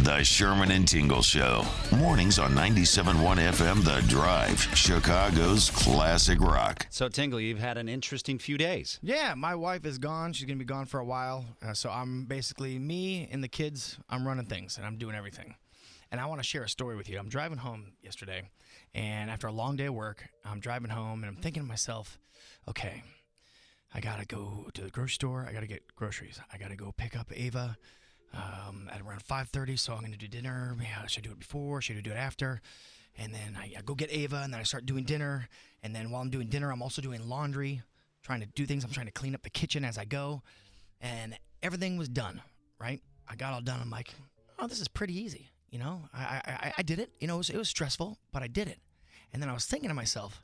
The Sherman and Tingle Show. Mornings on 97.1 FM The Drive, Chicago's classic rock. So, Tingle, you've had an interesting few days. Yeah, my wife is gone. She's going to be gone for a while. So I'm basically me and the kids. I'm running things, and I'm doing everything. And I want to share a story with you. I'm driving home yesterday, and after a long day of work, I'm driving home, and I'm thinking to myself, okay, I got to go to the grocery store. I got to get groceries. I got to go pick up Ava at around 5:30, so I'm going to do dinner. Yeah, should I do it before? Should I do it after? And then I go get Ava, and then I start doing dinner. And then while I'm doing dinner, I'm also doing laundry, trying to do things. I'm trying to clean up the kitchen as I go. And everything was done, right? I got all done. I'm like, oh, this is pretty easy. You know, I did it. You know, it was stressful, but I did it. And then I was thinking to myself,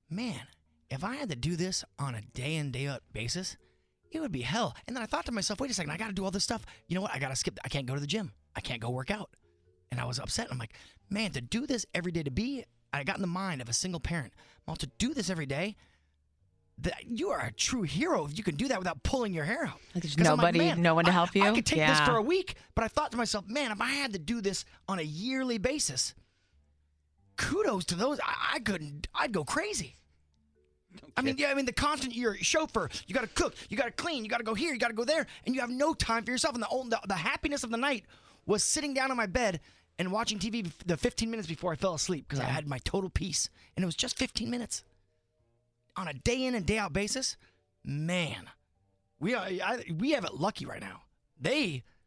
man, if I had to do this on a day in, day out basis, it would be hell. And then I thought to myself, wait a second, I got to do all this stuff. You know what? I got to skip. I can't go to the gym. I can't go work out. And I was upset. I'm like, man, to do this every day, I got in the mind of a single parent. Well, to do this every day, you are a true hero if you can do that without pulling your hair out. Like there's nobody, like, no one to help you? I could take this for a week, but I thought to myself, man, if I had to do this on a yearly basis, kudos to those. I'd go crazy. Okay. I mean, the constant, you're a chauffeur, you got to cook, you got to clean, you got to go here, you got to go there, and you have no time for yourself. And the happiness of the night was sitting down on my bed and watching TV the 15 minutes before I fell asleep because I had my total peace. And it was just 15 minutes. On a day in and day out basis, man, we have it lucky right now.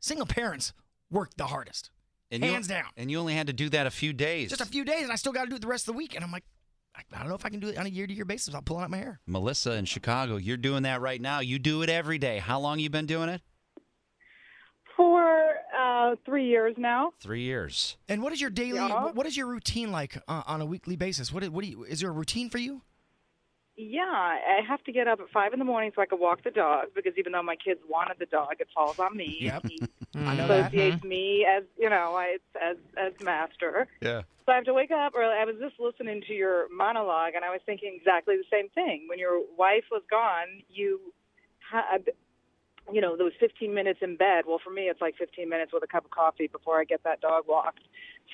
Single parents work the hardest, hands down. And you only had to do that a few days. Just a few days, and I still got to do it the rest of the week. And I'm like, I don't know if I can do it on a year-to-year basis without pulling out my hair. Melissa in Chicago, you're doing that right now. You do it every day. How long you been doing it? For 3 years now. 3 years. And what is your daily? Yeah. What is your routine like on a weekly basis? What do you? Is there a routine for you? Yeah, I have to get up at 5 in the morning so I can walk the dog because even though my kids wanted the dog, it falls on me. Yep. He I know that. associates me as as master. Yeah. So I have to wake up early. I was just listening to your monologue, and I was thinking exactly the same thing. When your wife was gone, you had, those 15 minutes in bed. Well, for me, it's like 15 minutes with a cup of coffee before I get that dog walked.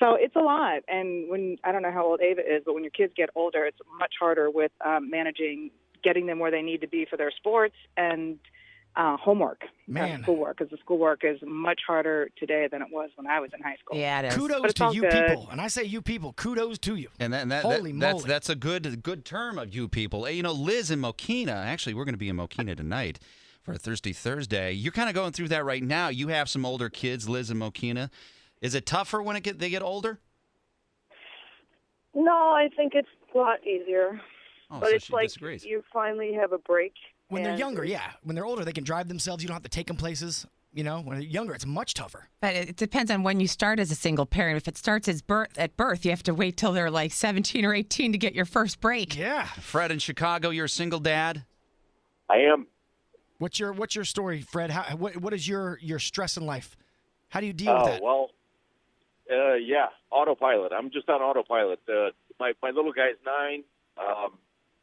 So it's a lot. And I don't know how old Ava is, but when your kids get older, it's much harder with managing, getting them where they need to be for their sports and homework, schoolwork, because the schoolwork is much harder today than it was when I was in high school. Yeah, it is. Kudos to you people. And I say you people, kudos to you. And Holy moly. That's a good term of you people. You know, Liz in Mokina, actually, we're going to be in Mokina tonight for Thirsty Thursday. You're kind of going through that right now. You have some older kids, Liz and Mokina. Is it tougher when they get older? No, I think it's a lot easier. Oh, but so it's she like disagrees. you finally have a break. When they're younger, yeah. When they're older, they can drive themselves. You don't have to take them places. You know, when they're younger, it's much tougher. But it depends on when you start as a single parent. If it starts at birth, you have to wait till they're like 17 or 18 to get your first break. Yeah. Fred in Chicago, you're a single dad? I am. What's your story, Fred? What is your stress in life? How do you deal with that? Autopilot. I'm just on autopilot. My little guy's 9.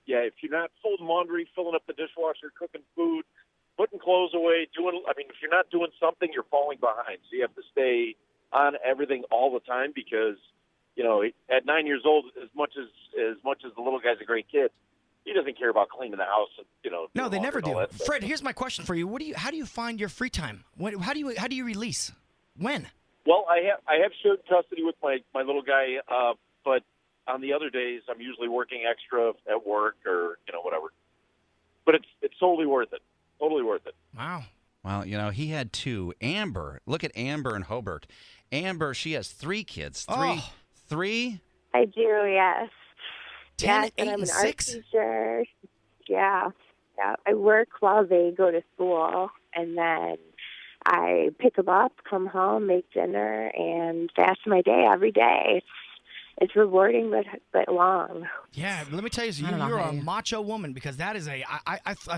If you're not folding laundry, filling up the dishwasher, cooking food, putting clothes away, if you're not doing something, you're falling behind. So you have to stay on everything all the time because, at 9 years old, as much as the little guy's a great kid, he doesn't care about cleaning the house. No, they never do. Fred, here's my question for you. How do you find your free time? How do you release? When? Well, I have shared custody with my little guy, but on the other days, I'm usually working extra at work or whatever. But it's totally worth it. Totally worth it. Wow. Well, he had 2. Amber, look at Amber in Hobart. Amber, she has 3 kids. Three? I do, yes. 10, yes, 8, and I'm and an 6? art teacher. Yeah. I work while they go to school, and then I pick them up, come home, make dinner, and that's my day every day. It's rewarding but long. Yeah, let me tell you, you're a macho woman because that is I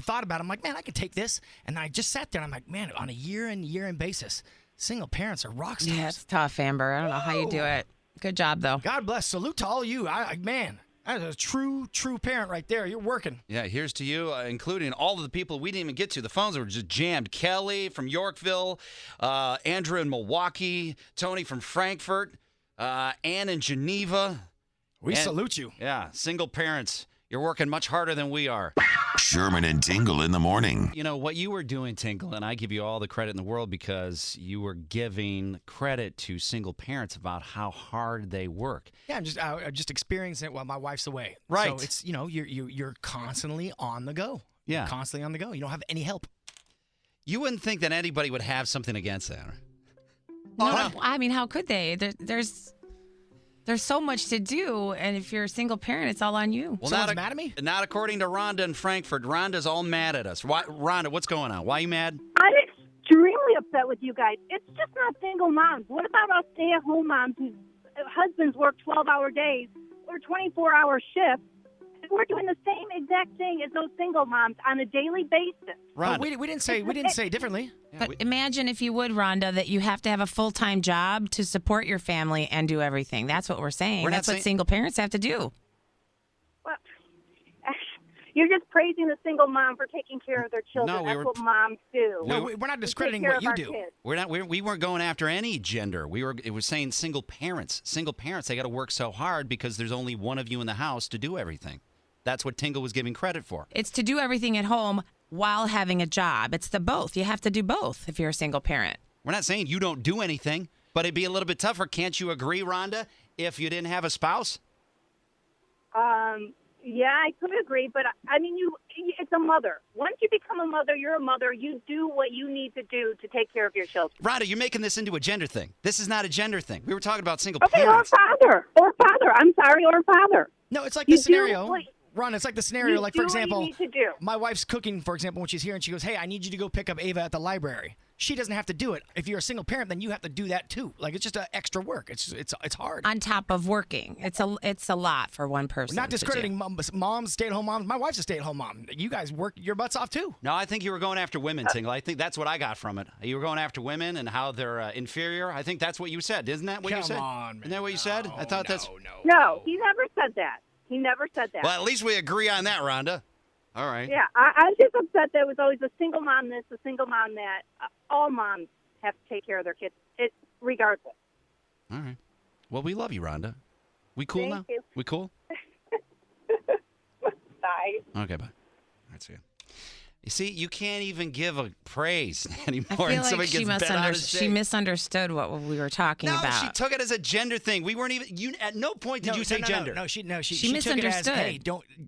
thought about it. I'm like, man, I could take this. And I just sat there and I'm like, man, on a year-in basis, single parents are rock stars. Yeah, it's tough, Amber. I don't know how you do it. Good job, though. God bless. Salute to all you. That is a true parent right there. You're working. Yeah, here's to you, including all of the people we didn't even get to. The phones were just jammed. Kelly from Yorkville, Andrew in Milwaukee, Tony from Frankfurt, Ann in Geneva. We salute you. Yeah, single parents. You're working much harder than we are. Sherman and Tingle in the morning. You know, what you were doing, Tingle, and I give you all the credit in the world because you were giving credit to single parents about how hard they work. Yeah, I'm just experiencing it while my wife's away. Right. So it's, you're constantly on the go. Yeah. You're constantly on the go. You don't have any help. You wouldn't think that anybody would have something against that. No, I mean, how could they? There's so much to do, and if you're a single parent, it's all on you. Well, Someone's mad at me? Not according to Rhonda in Frankfurt. Rhonda's all mad at us. Why, Rhonda, what's going on? Why are you mad? I'm extremely upset with you guys. It's just not single moms. What about us stay-at-home moms whose husbands work 12-hour days or 24-hour shifts? We're doing the same exact thing as those single moms on a daily basis. Rhonda. We didn't say differently. Yeah, But imagine, if you would, Rhonda, that you have to have a full-time job to support your family and do everything. That's what we're saying. We're not That's what saying- single parents have to do. Well, you're just praising the single mom for taking care of their children. No, That's what moms do. No, we're not We discrediting take care what you of our do. kids. we weren't going after any gender. It was saying single parents. Single parents, they got to work so hard because there's only one of you in the house to do everything. That's what Tingle was giving credit for. It's to do everything at home while having a job. It's the both. You have to do both if you're a single parent. We're not saying you don't do anything, but it'd be a little bit tougher. Can't you agree, Rhonda, if you didn't have a spouse? Yeah, I could agree, but I mean, it's a mother. Once you become a mother, you're a mother. You do what you need to do to take care of your children. Rhonda, you're making this into a gender thing. This is not a gender thing. We were talking about single Okay, parents. or father. I'm sorry, or father. No, it's like You the do scenario. what- Ron, it's like the scenario, You like, do for what you example, need to do. my wife's cooking, for example, when she's here, and she goes, hey, I need you to go pick up Ava at the library. She doesn't have to do it. If you're a single parent, then you have to do that too. Like, it's just extra work. It's hard. On top of working. It's a lot for one person. Not to discrediting do. moms, stay-at-home moms. My wife's a stay-at-home mom. You guys work your butts off too. No, I think you were going after women, Tingle. I think that's what I got from it. You were going after women and how they're inferior. I think that's what you said. Isn't that what you Come said? on, man. Isn't that what you said? I thought that's... No, he never said that. He never said that. Well, at least we agree on that, Rhonda. All right. Yeah, I'm just upset that it was always a single mom this, a single mom that. All moms have to take care of their kids, regardless. All right. Well, we love you, Rhonda. We cool Thank now? you. We cool? Bye. Okay, bye. All right, see you. You see, you can't even give a praise anymore. I feel and like somebody she, gets bent out of she shape. misunderstood what we were talking No, about. she took it as a gender thing. We weren't even. You at no point did you say gender. No, she She took it as, misunderstood. hey,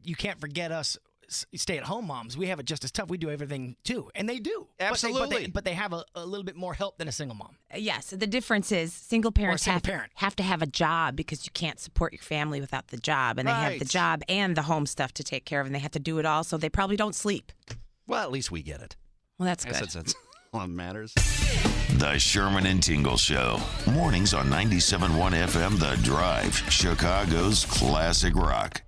you can't forget us stay-at-home moms. We have it just as tough. We do everything too, and they do. Absolutely. But they have a little bit more help than a single mom. Yes, the difference is single parents single parent. have to have a job because you can't support your family without the job. And they have the Right. job and the home stuff to take care of, and they have to do it all, so they probably don't sleep. Well, at least we get it. Well, that's I good. guess that's all that matters. The Sherman and Tingle Show. Mornings on 97.1 FM The Drive, Chicago's classic rock.